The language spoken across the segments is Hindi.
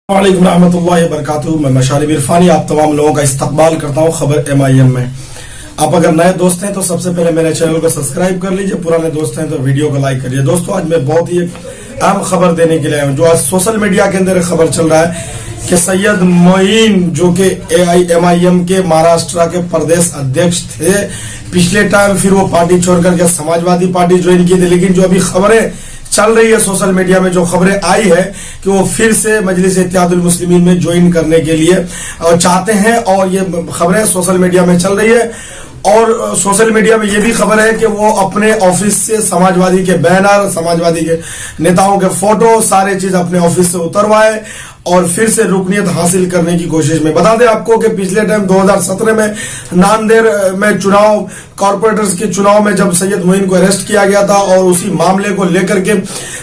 वालेकुम रहमतुल्लाहि व बरकातुहू। मैं मशारिब इरफानी आप तमाम लोगों का इस्तकबाल करता हूँ खबर MIM में। आप अगर नए दोस्त हैं तो सबसे पहले मेरे चैनल को सब्सक्राइब कर लीजिए, पुराने दोस्त हैं तो वीडियो को लाइक करिए। दोस्तों, आज मैं बहुत ही अहम खबर देने के लिए आया हूँ। जो आज सोशल मीडिया के अंदर खबर चल रहा है कि सैयद मोइन जो कि MIM के महाराष्ट्र के प्रदेश अध्यक्ष थे, पिछले टाइम फिर वो पार्टी छोड़ करके समाजवादी पार्टी ज्वाइन की थी, लेकिन जो अभी खबरें चल रही है सोशल मीडिया में, जो खबरें आई है कि वो फिर से मजलिस इत्तेहादुल मुस्लिमीन में ज्वाइन करने के लिए चाहते हैं, और ये खबरें सोशल मीडिया में चल रही है। और सोशल मीडिया में ये भी खबर है कि वो अपने ऑफिस से समाजवादी के बैनर, समाजवादी के नेताओं के फोटो, सारे चीज अपने ऑफिस से उतरवाए और फिर से रुकनीत हासिल करने की कोशिश में। बता दें आपको कि पिछले टाइम 2017 में नांदेड़ में चुनाव, कॉर्पोरेटर्स के चुनाव में जब सैयद मोइन को अरेस्ट किया गया था, और उसी मामले को लेकर के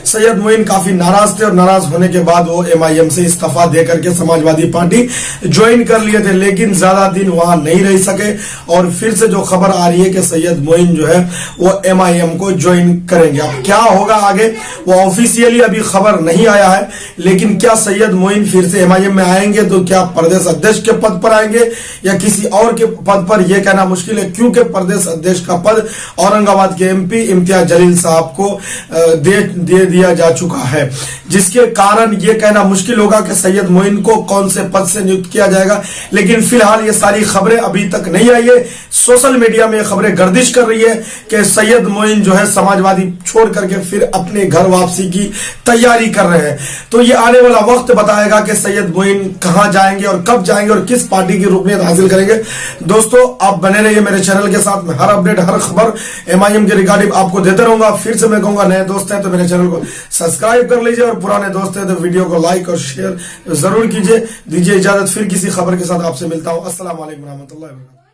सैयद मोइन काफी नाराज थे, और नाराज होने के बाद वो MIM से इस्तीफा दे करके समाजवादी पार्टी ज्वाइन कर लिए थे, लेकिन ज्यादा दिन वहां नहीं रह सके। और फिर से जो खबर आ रही है कि सैयद मोइन जो है वो MIM को ज्वाइन करेंगे। अब क्या होगा आगे, वो ऑफिशियली अभी खबर नहीं आया है, लेकिन क्या सैयद मोइन फिर से MIM में आएंगे तो क्या प्रदेश अध्यक्ष के पद पर आएंगे या किसी और के पद पर, यह कहना मुश्किल है, क्योंकि प्रदेश अध्यक्ष का पद औरंगाबाद के MP इम्तियाज जलील साहब को दे दिया जा चुका है, जिसके कारण यह कहना मुश्किल होगा कि सैयद मोइन को कौन से पद से नियुक्त किया जाएगा। लेकिन फिलहाल ये सारी खबरें अभी तक नहीं आई है। सोशल मीडिया में खबरें गर्दिश कर रही है कि सैयद मोइन जो है समाजवादी छोड़ करके फिर अपने घर वापसी की तैयारी कर रहे हैं। तो ये आने वाला वक्त बताएगा कि सैयद मोइन कहां जाएंगे और कब जाएंगे और किस पार्टी की रुकनीत हासिल करेंगे। दोस्तों, आप बने रहिए मेरे चैनल के साथ में, हर अपडेट, हर खबर MIM के रिगार्डिंग आपको देते रहूंगा। फिर से मैं कहूंगा, नए दोस्त हैं तो मेरे चैनल को सब्सक्राइब कर लीजिए, और पुराने दोस्त हैं तो वीडियो को लाइक और शेयर जरूर कीजिए। दीजिए इजाजत, फिर किसी खबर के साथ आपसे मिलता हूं। अस्सलाम वालेकुम रहमतुल्लाहि व बरकातुहू।